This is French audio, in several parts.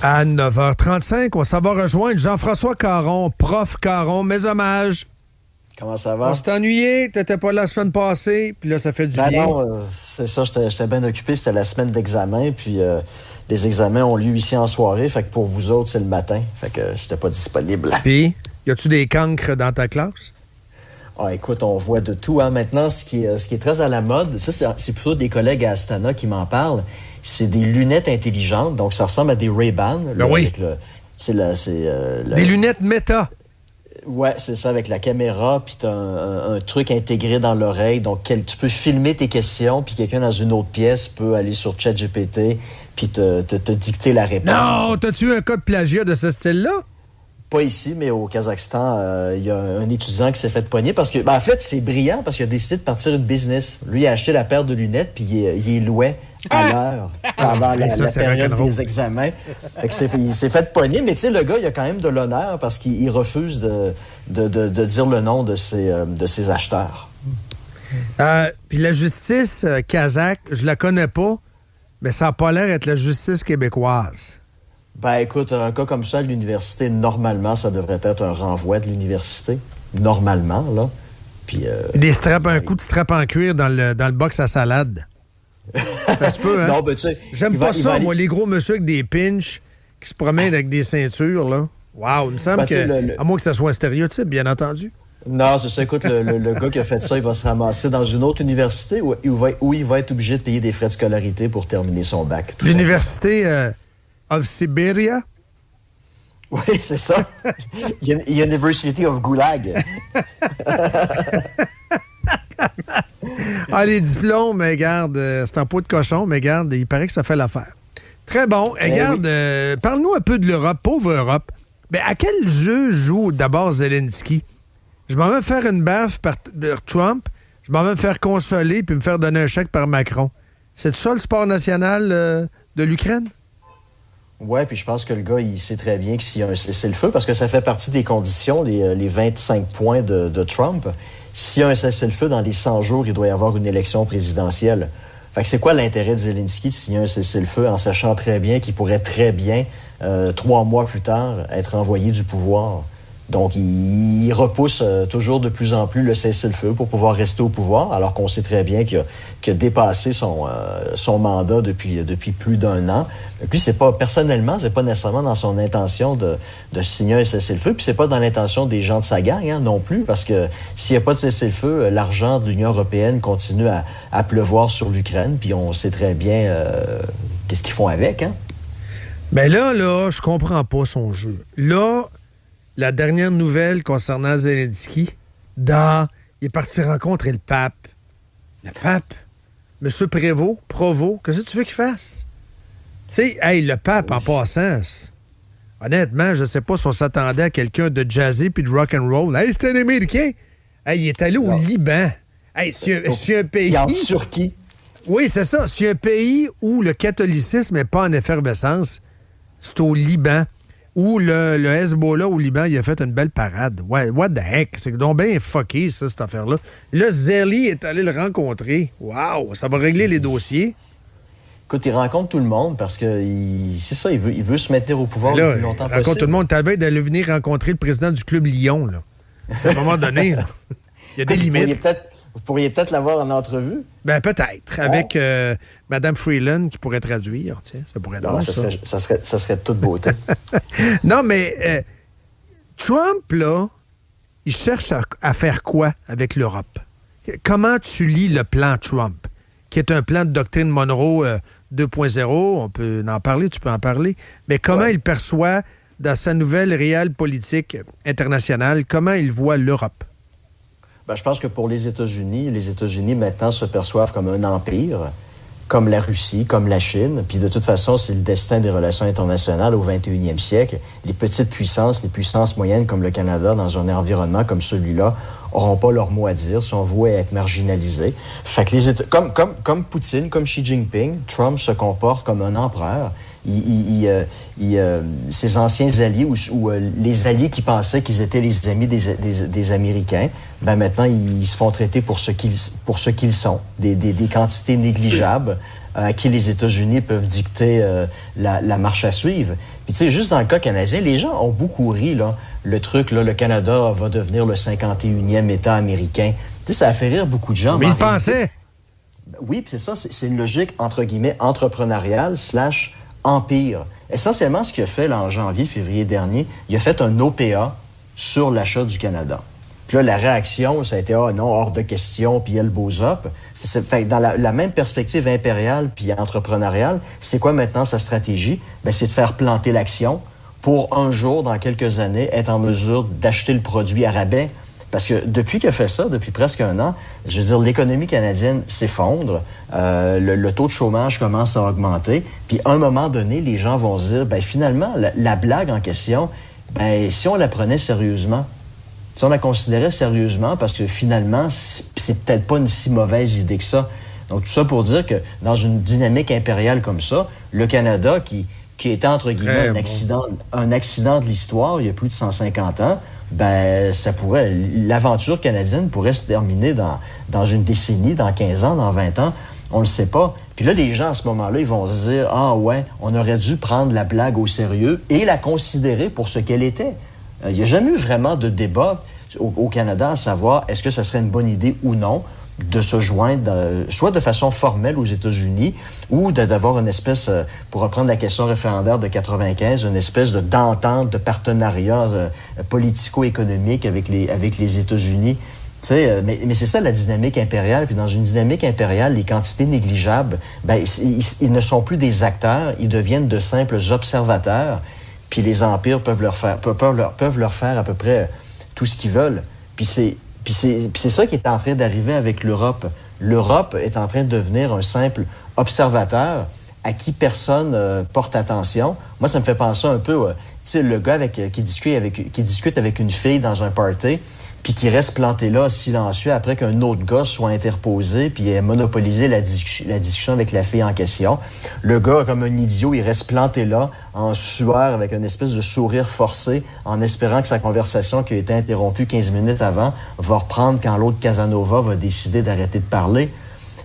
À 9h35, on s'en va rejoindre Jean-François Caron, prof Caron, mes hommages. Comment ça va? On s'est ennuyé, t'étais pas là la semaine passée, puis là, ça fait du bien. Non, c'est ça, j'étais bien occupé, c'était la semaine d'examen, puis les examens ont lieu ici en soirée, fait que pour vous autres, c'est le matin, fait que j'étais pas disponible. Puis, y a-tu des cancres dans ta classe? Ah, écoute, on voit de tout, hein. Maintenant, ce qui est très à la mode, ça, c'est plutôt des collègues à Astana qui m'en parlent, c'est des lunettes intelligentes, donc ça ressemble à des Ray-Ban. Ben oui. Des lunettes méta. Ouais, c'est ça, avec la caméra, puis t'as un truc intégré dans l'oreille. Donc, tu peux filmer tes questions, puis quelqu'un dans une autre pièce peut aller sur ChatGPT, puis te dicter la réponse. Non! T'as-tu eu un cas de plagiat de ce style-là? Pas ici, mais au Kazakhstan, il y a un étudiant qui s'est fait pogner parce que, en fait, c'est brillant parce qu'il a décidé de partir une business. Lui, il a acheté la paire de lunettes, puis il louait à l'heure pendant la période des examens. Fait que il s'est fait pogner, mais tu sais, le gars, il a quand même de l'honneur parce qu'il refuse de dire le nom de ses acheteurs. Puis la justice kazakh, je la connais pas, mais ça n'a pas l'air d'être la justice québécoise. Ben écoute, un cas comme ça à l'université, normalement, ça devrait être un renvoi de l'université. Normalement, là. Puis, un coup de strap en cuir dans le box à salade. Ça se peut, hein? Non, ben, tu sais, j'aime pas ça, moi, les gros monsieur avec des pinches qui se promènent avec des ceintures, là. Wow, il me semble que... À moins que ça soit un stéréotype, bien entendu. Non, c'est ça. Écoute, le gars qui a fait ça, il va se ramasser dans une autre université où il va être obligé de payer des frais de scolarité pour terminer son bac. L'université of Siberia? Oui, c'est ça. University of Gulag. Les diplômes, regarde, c'est en peau de cochon, mais regarde, il paraît que ça fait l'affaire. Très bon. Regarde, oui. Parle-nous un peu de l'Europe, pauvre Europe. Mais à quel jeu joue d'abord Zelensky? Je m'en vais faire une baffe par Trump, je m'en vais me faire consoler puis me faire donner un chèque par Macron. C'est ça le sport national de l'Ukraine? Oui, puis je pense que le gars, il sait très bien que s'il y a un cessez-le-feu, parce que ça fait partie des conditions, les 25 points de Trump. S'il y a un cessez-le-feu dans les 100 jours, il doit y avoir une élection présidentielle. Fait que c'est quoi l'intérêt de Zelensky s'il y a un cessez-le-feu en sachant très bien qu'il pourrait très bien, 3 mois plus tard, être envoyé du pouvoir? Donc, il repousse toujours de plus en plus le cessez-le-feu pour pouvoir rester au pouvoir, alors qu'on sait très bien qu'il a dépassé son mandat depuis plus d'1 an. Puis, personnellement, c'est pas nécessairement dans son intention de signer un cessez-le-feu, puis c'est pas dans l'intention des gens de sa gang non plus, parce que s'il n'y a pas de cessez-le-feu, l'argent de l'Union européenne continue à pleuvoir sur l'Ukraine, puis on sait très bien qu'est-ce qu'ils font avec, hein? Mais là, je comprends pas son jeu. Là, la dernière nouvelle concernant Zelensky, il est parti rencontrer le pape. Le pape? Monsieur Provost, qu'est-ce que tu veux qu'il fasse? Tu sais, le pape, en passant, honnêtement, je sais pas si on s'attendait à quelqu'un de jazzy puis de rock'n'roll. Hey, c'est un Américain! Il est allé au Liban. C'est un pays... En Turquie. Oui, c'est ça. C'est un pays où le catholicisme n'est pas en effervescence. C'est au Liban. Où le Hezbollah au Liban, il a fait une belle parade. Ouais, what the heck? C'est donc bien fucké, ça, cette affaire-là. Là, Zerli est allé le rencontrer. Wow! Ça va régler les dossiers. Écoute, il rencontre tout le monde parce que c'est ça, il veut se maintenir au pouvoir le plus longtemps possible. Il rencontre tout le monde. T'avais d'aller venir rencontrer le président du Club Lyon, là. À un moment donné, là. Il y a des limites. Vous pourriez peut-être l'avoir en entrevue. Ben peut-être. Avec Mme Freeland qui pourrait traduire. Tiens, ça pourrait être ça serait de toute beauté. Non, mais Trump, là, il cherche à faire quoi avec l'Europe? Comment tu lis le plan Trump, qui est un plan de doctrine Monroe 2.0? On peut en parler, tu peux en parler. Mais comment il perçoit, dans sa nouvelle réelle politique internationale, comment il voit l'Europe? Ben, je pense que pour les États-Unis maintenant se perçoivent comme un empire, comme la Russie, comme la Chine. Puis de toute façon, c'est le destin des relations internationales au 21e siècle. Les petites puissances, les puissances moyennes comme le Canada, dans un environnement comme celui-là, n'auront pas leur mot à dire, sont voués à être marginalisés. Fait que comme Poutine, comme Xi Jinping, Trump se comporte comme un empereur. Ses anciens alliés ou les alliés qui pensaient qu'ils étaient les amis des Américains, maintenant, ils se font traiter pour ce qu'ils sont. Des quantités négligeables à qui les États-Unis peuvent dicter la marche à suivre. Puis tu sais, juste dans le cas canadien, les gens ont beaucoup ri, là. Le truc, là, le Canada va devenir le 51e État américain. Tu sais, ça a fait rire beaucoup de gens. Mais ils pensaient. Oui, puis c'est ça, c'est une logique, entre guillemets, entrepreneuriale / empire. Essentiellement, ce qu'il a fait là, en janvier, février dernier, il a fait un OPA sur l'achat du Canada. Puis là, la réaction, ça a été « Ah non, hors de question », puis elbows up. Fait, dans la même perspective impériale puis entrepreneuriale, c'est quoi maintenant sa stratégie? Bien, c'est de faire planter l'action pour un jour, dans quelques années, être en mesure d'acheter le produit à rabais. Parce que depuis qu'il a fait ça, depuis presque un an, je veux dire, l'économie canadienne s'effondre, le taux de chômage commence à augmenter, puis à un moment donné, les gens vont se dire, bien finalement, la blague en question, bien si on la prenait sérieusement, si on la considérait sérieusement, parce que finalement, c'est peut-être pas une si mauvaise idée que ça. Donc tout ça pour dire que dans une dynamique impériale comme ça, le Canada, qui était entre guillemets un accident de l'histoire il y a plus de 150 ans, ben l'aventure canadienne pourrait se terminer dans une décennie, dans 15 ans, dans 20 ans, on le sait pas. Puis là, les gens à ce moment-là, ils vont se dire, ah ouais, on aurait dû prendre la blague au sérieux et la considérer pour ce qu'elle était. Il n'y a jamais eu vraiment de débat au Canada à savoir est-ce que ça serait une bonne idée ou non de se joindre, soit de façon formelle aux États-Unis ou d'avoir une espèce, pour reprendre la question référendaire de 95, une espèce d'entente, de partenariat politico-économique avec les États-Unis. Tu sais, mais c'est ça la dynamique impériale. Puis dans une dynamique impériale, les quantités négligeables, ben, ils ne sont plus des acteurs, ils deviennent de simples observateurs. Puis les empires peuvent leur faire à peu près tout ce qu'ils veulent. Puis c'est ça qui est en train d'arriver avec l'Europe. L'Europe est en train de devenir un simple observateur à qui personne porte attention. Moi, ça me fait penser un peu, tu sais, le gars qui discute avec une fille dans un party, puis qui reste planté là, silencieux, après qu'un autre gars soit interposé, puis ait monopolisé la discussion avec la fille en question. Le gars, comme un idiot, il reste planté là, en sueur, avec une espèce de sourire forcé, en espérant que sa conversation, qui a été interrompue 15 minutes avant, va reprendre quand l'autre Casanova va décider d'arrêter de parler.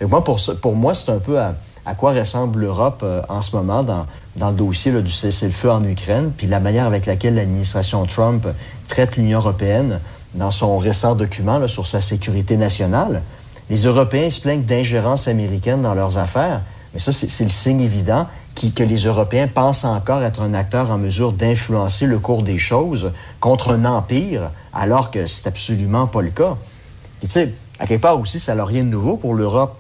Et moi, pour moi, c'est un peu à quoi ressemble l'Europe en ce moment dans le dossier là, du cessez-le-feu en Ukraine, puis la manière avec laquelle l'administration Trump traite l'Union européenne dans son récent document là, sur sa sécurité nationale. Les Européens se plaignent d'ingérence américaine dans leurs affaires, mais ça, c'est le signe évident que les Européens pensent encore être un acteur en mesure d'influencer le cours des choses contre un empire, alors que c'est absolument pas le cas. Puis tu sais, à quelque part aussi, ça n'a rien de nouveau pour l'Europe,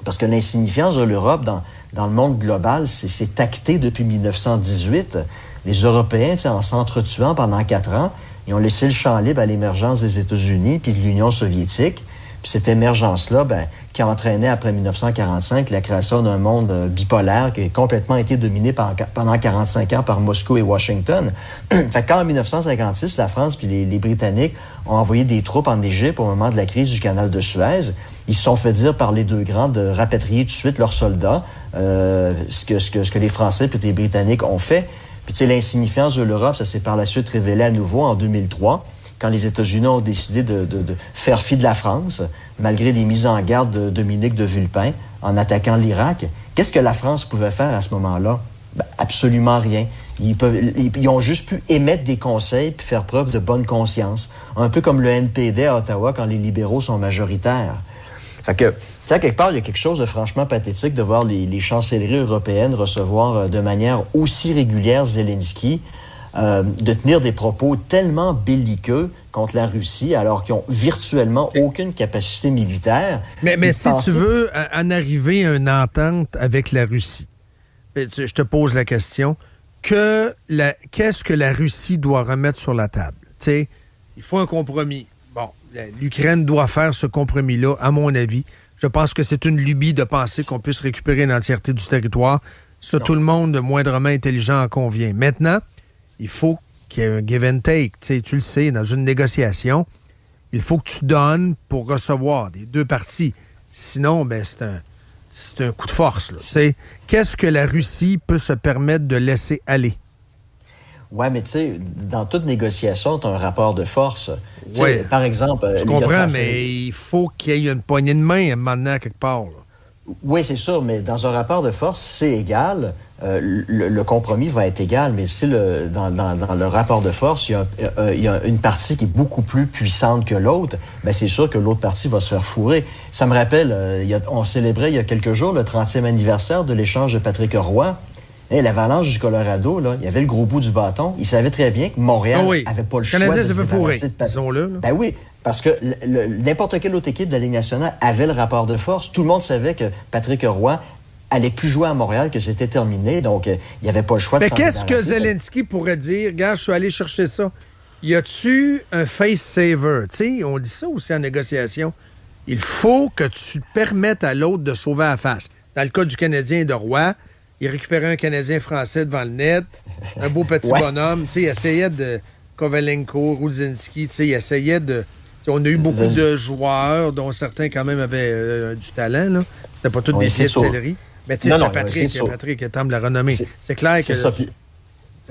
parce que l'insignifiance de l'Europe dans le monde global, c'est acté depuis 1918. Les Européens, en s'entretuant pendant 4 ans, ils ont laissé le champ libre à l'émergence des États-Unis puis de l'Union soviétique. Puis cette émergence-là, qui a entraîné après 1945 la création d'un monde bipolaire qui a complètement été dominé pendant 45 ans par Moscou et Washington. Fait quand en 1956, la France puis les Britanniques ont envoyé des troupes en Égypte au moment de la crise du canal de Suez, ils se sont fait dire par les deux grands de rapatrier tout de suite leurs soldats, ce que les Français puis les Britanniques ont fait. Puis, tu sais, l'insignifiance de l'Europe, ça s'est par la suite révélé à nouveau en 2003, quand les États-Unis ont décidé de faire fi de la France, malgré des mises en garde de Dominique de Villepin, en attaquant l'Irak. Qu'est-ce que la France pouvait faire à ce moment-là? Ben, absolument rien. Ils ont juste pu émettre des conseils puis faire preuve de bonne conscience. Un peu comme le NPD à Ottawa quand les libéraux sont majoritaires. Fait que, tu sais, quelque part, il y a quelque chose de franchement pathétique de voir les chancelleries européennes recevoir de manière aussi régulière Zelensky, de tenir des propos tellement belliqueux contre la Russie, alors qu'ils ont virtuellement aucune capacité militaire. Mais si tu veux en arriver à une entente avec la Russie, je te pose la question, qu'est-ce que la Russie doit remettre sur la table? Tu sais, il faut un compromis. Bon, l'Ukraine doit faire ce compromis-là, à mon avis. Je pense que c'est une lubie de penser qu'on puisse récupérer l'entièreté du territoire. Ça, tout le monde, moindrement intelligent, en convient. Maintenant, il faut qu'il y ait un give and take. Tu le sais, dans une négociation, il faut que tu donnes pour recevoir des deux parties. Sinon, c'est un coup de force. Qu'est-ce que la Russie peut se permettre de laisser aller? Ouais, mais tu sais, dans toute négociation, tu as un rapport de force. Ouais. Par exemple... Je comprends, mais il faut qu'il y ait une poignée de main maintenant quelque part. Là. Oui, c'est sûr, mais dans un rapport de force, c'est égal. Le compromis va être égal, mais si dans le rapport de force, il y a une partie qui est beaucoup plus puissante que l'autre, bien, c'est sûr que l'autre partie va se faire fourrer. Ça me rappelle, on célébrait il y a quelques jours le 30e anniversaire de l'échange de Patrick Roy. L'Avalanche du Colorado, là, il y avait le gros bout du bâton. Il savait très bien que Montréal n'avait pas le choix de se débarrasser de disons-le. Ben oui, parce que n'importe quelle autre équipe de la Ligue nationale avait le rapport de force. Tout le monde savait que Patrick Roy allait plus jouer à Montréal, que c'était terminé. Donc, il n'y avait pas le choix de s'en débarrasser. Mais qu'est-ce que Zelensky pourrait dire? Regarde, je suis allé chercher ça. Y a-tu un face-saver? Tu sais, on dit ça aussi en négociation. Il faut que tu permettes à l'autre de sauver la face. Dans le cas du Canadien et de Roy, il récupérait un Canadien français devant le net, un beau petit bonhomme. Il essayait de... Kovalenko, Rudzinski, il essayait de... On a eu beaucoup de joueurs, dont certains quand même avaient du talent. Là. C'était pas tous des pieds de céleri. Mais tu sais, c'était Patrick étant de la renommée. C'est clair que... C'est ça. Puis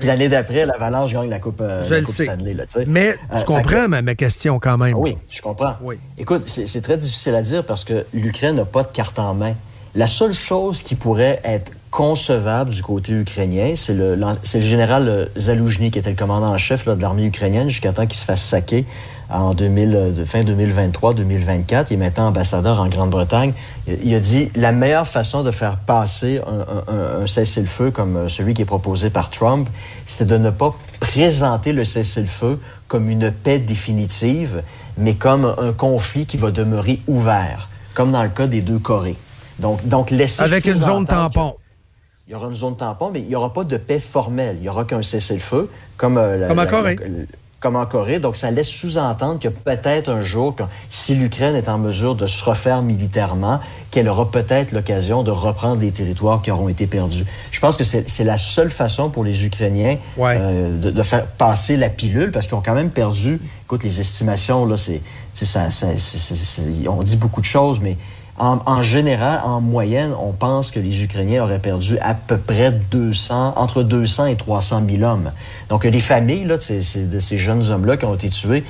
l'année d'après, l'Avalanche gagne la Coupe Stanley. Là, mais tu comprends ma question quand même. Oui, je comprends. Oui. Écoute, c'est très difficile à dire parce que l'Ukraine n'a pas de carte en main. La seule chose qui pourrait être concevable du côté ukrainien, c'est le général Zaloujny, qui était le commandant en chef de l'armée ukrainienne jusqu'à temps qu'il se fasse saquer en fin 2023-2024. Il est maintenant ambassadeur en Grande-Bretagne. Il a dit la meilleure façon de faire passer un cessez-le-feu comme celui qui est proposé par Trump, c'est de ne pas présenter le cessez-le-feu comme une paix définitive, mais comme un conflit qui va demeurer ouvert, comme dans le cas des deux Corées. Donc laisser avec une zone tampon. Il y aura une zone tampon, mais il n'y aura pas de paix formelle. Il n'y aura qu'un cessez-le-feu, comme en Corée. Comme en Corée. Donc, ça laisse sous-entendre que peut-être un jour, si l'Ukraine est en mesure de se refaire militairement, qu'elle aura peut-être l'occasion de reprendre des territoires qui auront été perdus. Je pense que c'est la seule façon pour les Ukrainiens de faire passer la pilule, parce qu'ils ont quand même perdu... Écoute, les estimations, là, on dit beaucoup de choses, mais... En général, en moyenne, on pense que les Ukrainiens auraient perdu à peu près entre 200 et 300 000 hommes. Donc, les familles là, de ces jeunes hommes-là qui ont été tués,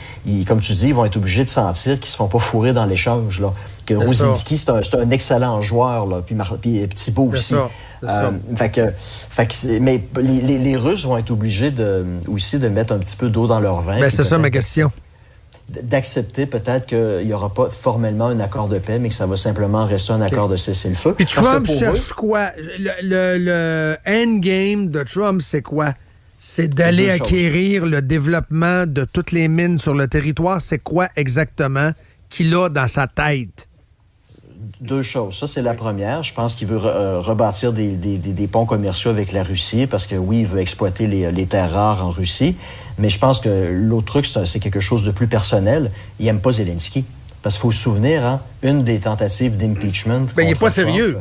comme tu dis, ils vont être obligés de sentir qu'ils ne se font pas fourrer dans l'échange. Là. Que Rudzinski, c'est un excellent joueur, là, puis Thibault aussi. Mais les Russes vont être obligés aussi de mettre un petit peu d'eau dans leur vin. Ben, c'est ça ma question. D'accepter peut-être qu'il n'y aura pas formellement un accord de paix, mais que ça va simplement rester un accord de cessez-le-feu. Puis Trump cherche quoi? Le endgame de Trump, c'est quoi? C'est d'aller acquérir le développement de toutes les mines sur le territoire. C'est quoi exactement qu'il a dans sa tête? Deux choses. Ça, c'est la première. Je pense qu'il veut rebâtir des ponts commerciaux avec la Russie parce que, oui, il veut exploiter les terres rares en Russie. Mais je pense que l'autre truc, c'est quelque chose de plus personnel. Il n'aime pas Zelensky. Parce qu'il faut se souvenir, une des tentatives d'impeachment... il n'est pas sérieux.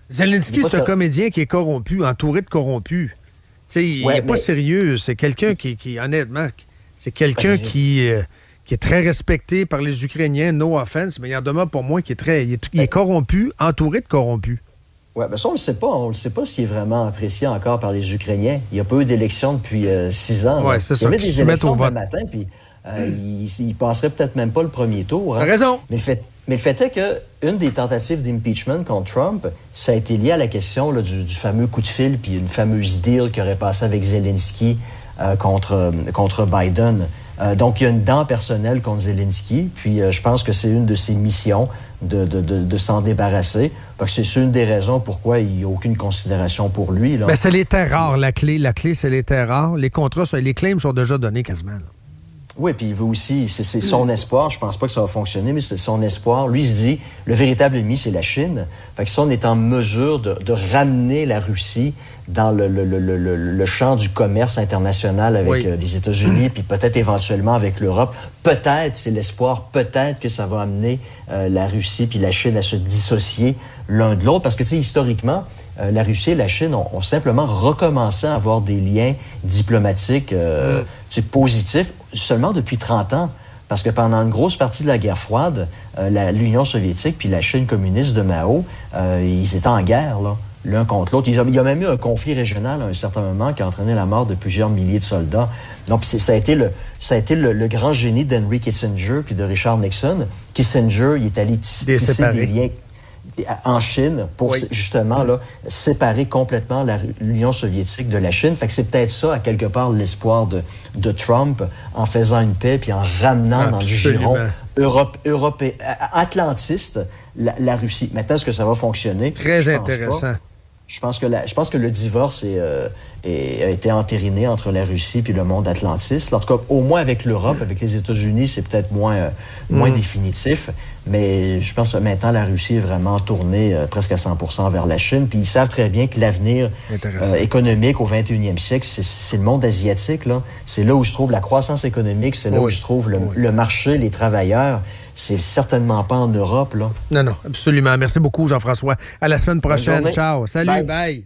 Zelensky, c'est un comédien qui est corrompu, entouré de corrompus. Il n'est pas sérieux. C'est quelqu'un qui honnêtement, c'est quelqu'un qui est très respecté par les Ukrainiens, no offense, mais il en demeure pour moi qui il est corrompu, entouré de corrompus. Oui, mais ça, on ne le sait pas s'il est vraiment apprécié encore par les Ukrainiens. Il n'y a pas eu d'élection depuis 6 ans. Oui, c'est ça. Il y avait des élections le matin, puis il passerait peut-être même pas le premier tour. T'as raison. Mais le fait est qu'une des tentatives d'impeachment contre Trump, ça a été lié à la question là, du fameux coup de fil, puis une fameuse deal qui aurait passé avec Zelensky contre Biden. Donc, il y a une dent personnelle contre Zelensky, puis je pense que c'est une de ses missions de s'en débarrasser. C'est une des raisons pourquoi il n'y a aucune considération pour lui. Mais c'est les terres rares, la clé. La clé, c'est les terres rares. Les contrats, les claims sont déjà donnés quasiment. Là. Oui, puis il veut aussi, c'est son espoir. Je pense pas que ça va fonctionner, mais c'est son espoir. Lui, il se dit, le véritable ennemi, c'est la Chine. Fait que si on est en mesure de ramener la Russie dans le champ du commerce international avec les États-Unis, puis peut-être éventuellement avec l'Europe, peut-être, c'est l'espoir, peut-être que ça va amener la Russie puis la Chine à se dissocier l'un de l'autre. Parce que, tu sais, historiquement, la Russie et la Chine ont simplement recommencé à avoir des liens diplomatiques positifs seulement depuis 30 ans. Parce que pendant une grosse partie de la guerre froide, l'Union soviétique puis la Chine communiste de Mao, ils étaient en guerre, là, l'un contre l'autre. Il y a même eu un conflit régional à un certain moment qui a entraîné la mort de plusieurs milliers de soldats. Donc, ça a été le grand génie d'Henry Kissinger puis de Richard Nixon. Kissinger, il est allé tisser des liens... en Chine pour justement là, séparer complètement l'Union soviétique de la Chine. Fait que c'est peut-être ça, à quelque part, l'espoir de Trump en faisant une paix puis en ramenant dans le giron atlantiste la Russie. Maintenant, est-ce que ça va fonctionner? Très intéressant. Je pense que le divorce a été entériné entre la Russie et le monde atlantiste. En tout cas, au moins avec l'Europe, avec les États-Unis, c'est peut-être moins définitif. Mais je pense que maintenant, la Russie est vraiment tournée presque à 100% vers la Chine. Puis ils savent très bien que l'avenir économique au 21e siècle, c'est le monde asiatique. Là. C'est là où je trouve la croissance économique, c'est là où je trouve le marché, les travailleurs. C'est certainement pas en Europe, là. Non, absolument. Merci beaucoup, Jean-François. À la semaine prochaine. Ciao. Salut, bye.